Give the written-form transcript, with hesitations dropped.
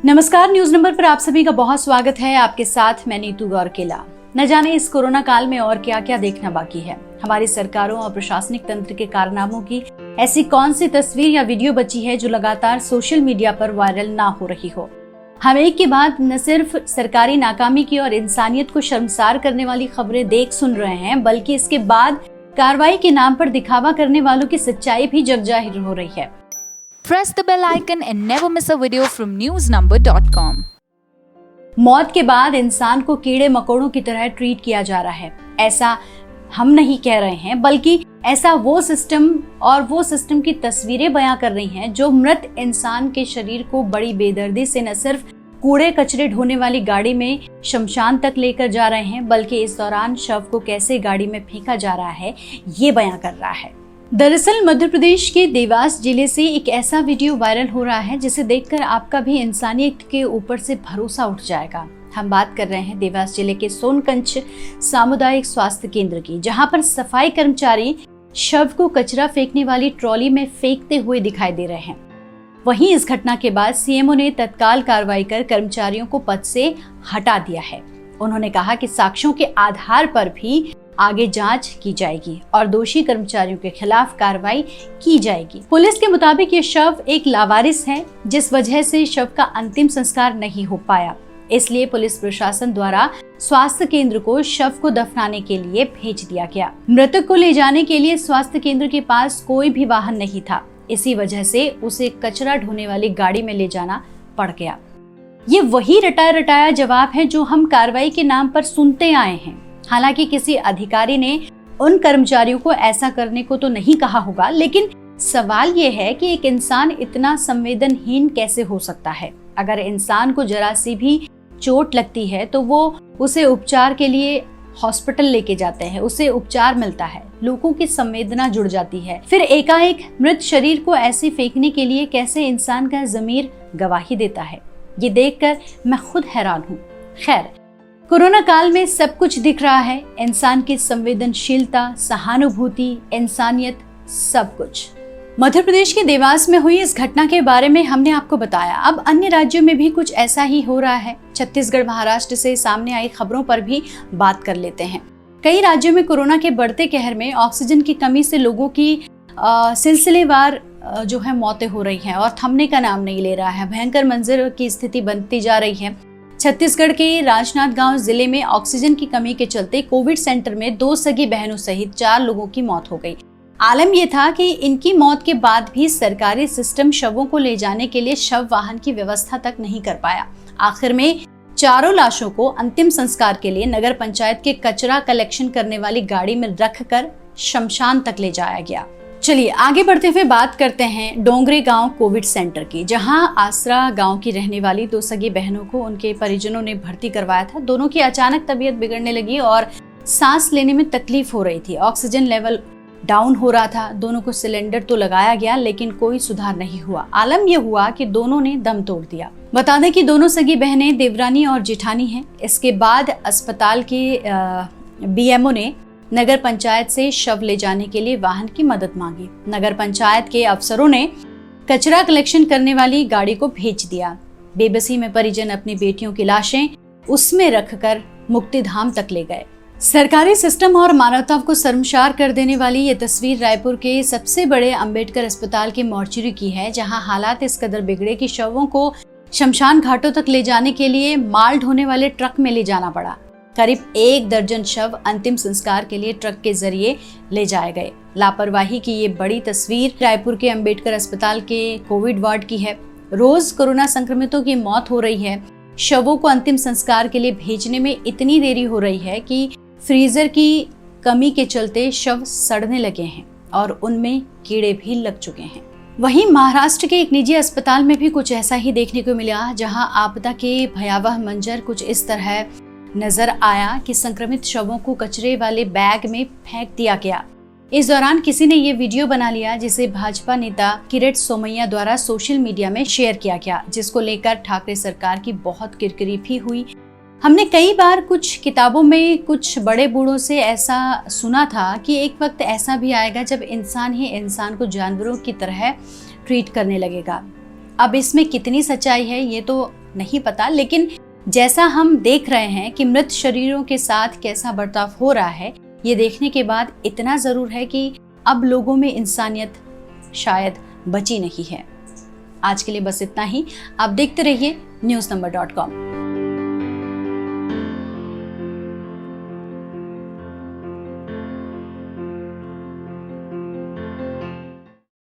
नमस्कार, news number पर आप सभी का बहुत स्वागत है। आपके साथ मैं नीतू गौरकेला। न जाने इस कोरोना काल में और क्या क्या देखना बाकी है। हमारी सरकारों और प्रशासनिक तंत्र के कारनामों की ऐसी कौन सी तस्वीर या वीडियो बची है जो लगातार सोशल मीडिया पर वायरल ना हो रही हो। हम एक के बाद न सिर्फ सरकारी नाकामी की और इंसानियत को शर्मसार करने वाली खबरें देख सुन रहे हैं, बल्कि इसके बाद कार्रवाई के नाम पर दिखावा करने वालों की सच्चाई भी जग जाहिर हो रही है। Press the bell icon and never miss a video from newsnumber.com. मौत के बाद इंसान को कीड़े मकोड़ों की तरह ट्रीट किया जा रहा है। ऐसा हम नहीं कह रहे हैं, बल्कि ऐसा वो सिस्टम की तस्वीरें बयां कर रही हैं जो मृत इंसान के शरीर को बड़ी बेदर्दी से न सिर्फ कूड़े कचरे ढोने वाली गाड़ी में शमशान तक लेकर जा रहे हैं, बल्कि इस दौरान शव को कैसे गाड़ी में फेंका जा रहा है ये बयां कर रहा है। दरअसल मध्य प्रदेश के देवास जिले से एक ऐसा वीडियो वायरल हो रहा है जिसे देखकर आपका भी इंसानियत के ऊपर से भरोसा उठ जाएगा। हम बात कर रहे हैं देवास जिले के सोनकंच सामुदायिक स्वास्थ्य केंद्र की, जहां पर सफाई कर्मचारी शव को कचरा फेंकने वाली ट्रॉली में फेंकते हुए दिखाई दे रहे हैं। वहीं इस घटना के बाद सीएमओ ने तत्काल कार्रवाई कर कर्मचारियों को पद से हटा दिया है। उन्होंने कहा कि साक्ष्यों के आधार पर भी आगे जांच की जाएगी और दोषी कर्मचारियों के खिलाफ कार्रवाई की जाएगी। पुलिस के मुताबिक ये शव एक लावारिस है, जिस वजह से शव का अंतिम संस्कार नहीं हो पाया। इसलिए पुलिस प्रशासन द्वारा स्वास्थ्य केंद्र को शव को दफनाने के लिए भेज दिया गया। मृतक को ले जाने के लिए स्वास्थ्य केंद्र के पास कोई भी वाहन नहीं था। इसी वजह से उसे कचरा ढोने वाली गाड़ी में ले जाना पड़ गया। ये वही रटाया रटाया जवाब है जो हम कार्रवाई के नाम पर सुनते आए हैं। हालांकि किसी अधिकारी ने उन कर्मचारियों को ऐसा करने को तो नहीं कहा होगा, लेकिन सवाल ये है कि एक इंसान इतना संवेदनहीन कैसे हो सकता है। अगर इंसान को जरा सी भी चोट लगती है तो वो उसे उपचार के लिए हॉस्पिटल लेके जाते हैं, उसे उपचार मिलता है, लोगों की संवेदना जुड़ जाती है। फिर एकाएक मृत शरीर को ऐसे फेंकने के लिए कैसे इंसान का ज़मीर गवाही देता है, ये देखकर मैं खुद हैरान हूँ। खैर, कोरोना काल में सब कुछ दिख रहा है, इंसान की संवेदनशीलता, सहानुभूति, इंसानियत, सब कुछ। मध्य प्रदेश के देवास में हुई इस घटना के बारे में हमने आपको बताया। अब अन्य राज्यों में भी कुछ ऐसा ही हो रहा है। छत्तीसगढ़, महाराष्ट्र से सामने आई खबरों पर भी बात कर लेते हैं। कई राज्यों में कोरोना के बढ़ते कहर में ऑक्सीजन की कमी से लोगों की सिलसिलेवार जो है मौतें हो रही हैं और थमने का नाम नहीं ले रहा है। भयंकर मंजर की स्थिति बनती जा रही है। छत्तीसगढ़ के राजनांदगांव जिले में ऑक्सीजन की कमी के चलते कोविड सेंटर में 2 सगी बहनों सहित 4 लोगों की मौत हो गई। आलम यह था कि इनकी मौत के बाद भी सरकारी सिस्टम शवों को ले जाने के लिए शव वाहन की व्यवस्था तक नहीं कर पाया। आखिर में चारों लाशों को अंतिम संस्कार के लिए नगर पंचायत के कचरा कलेक्शन करने वाली गाड़ी में रखकर शमशान तक ले जाया गया। चलिए आगे बढ़ते हुए बात करते हैं डोंगरे गांव कोविड सेंटर की, जहां आसरा गांव की रहने वाली 2 सगी बहनों को उनके परिजनों ने भर्ती करवाया था। दोनों की अचानक तबीयत बिगड़ने लगी और सांस लेने में तकलीफ हो रही थी। ऑक्सीजन लेवल डाउन हो रहा था। दोनों को सिलेंडर तो लगाया गया, लेकिन कोई सुधार नहीं हुआ। आलम यह हुआ कि दोनों ने दम तोड़ दिया। बता दें कि दोनों सगी बहनें देवरानी और जेठानी हैं। इसके बाद अस्पताल के बीएमओ ने नगर पंचायत से शव ले जाने के लिए वाहन की मदद मांगी। नगर पंचायत के अफसरों ने कचरा कलेक्शन करने वाली गाड़ी को भेज दिया। बेबसी में परिजन अपनी बेटियों की लाशें उसमें रखकर मुक्तिधाम तक ले गए। सरकारी सिस्टम और मानवता को शर्मसार कर देने वाली ये तस्वीर रायपुर के सबसे बड़े अंबेडकर अस्पताल की मोर्चरी की है, जहां हालात इस कदर बिगड़े कि शवों को शमशान घाटों तक ले जाने के लिए माल ढोने वाले ट्रक में ले जाना पड़ा। करीब 1 दर्जन शव अंतिम संस्कार के लिए ट्रक के जरिए ले जाए गए। लापरवाही की ये बड़ी तस्वीर रायपुर के अंबेडकर अस्पताल के कोविड वार्ड की है। रोज कोरोना संक्रमितों की मौत हो रही है। शवों को अंतिम संस्कार के लिए भेजने में इतनी देरी हो रही है कि फ्रीजर की कमी के चलते शव सड़ने लगे हैं और उनमें कीड़े भी लग चुके हैं। वहीं महाराष्ट्र के एक निजी अस्पताल में भी कुछ ऐसा ही देखने को मिला, जहां आपदा के भयावह मंजर कुछ इस तरह नजर आया कि संक्रमित शवों को कचरे वाले बैग में फेंक दिया गया। इस दौरान किसी ने ये वीडियो बना लिया, जिसे भाजपा नेता किरीट सोमैया द्वारा सोशल मीडिया में शेयर किया गया, जिसको लेकर ठाकरे सरकार की बहुत किरकिरी भी हुई। हमने कई बार कुछ किताबों में कुछ बड़े बूढ़ों से ऐसा सुना था कि एक वक्त ऐसा भी आएगा जब इंसान ही इंसान को जानवरों की तरह ट्रीट करने लगेगा। अब इसमें कितनी सच्चाई है ये तो नहीं पता, लेकिन जैसा हम देख रहे हैं कि मृत शरीरों के साथ कैसा बर्ताव हो रहा है, ये देखने के बाद इतना ज़रूर है कि अब लोगों में इंसानियत शायद बची नहीं है। आज के लिए बस इतना ही। आप देखते रहिए newsnumber.com।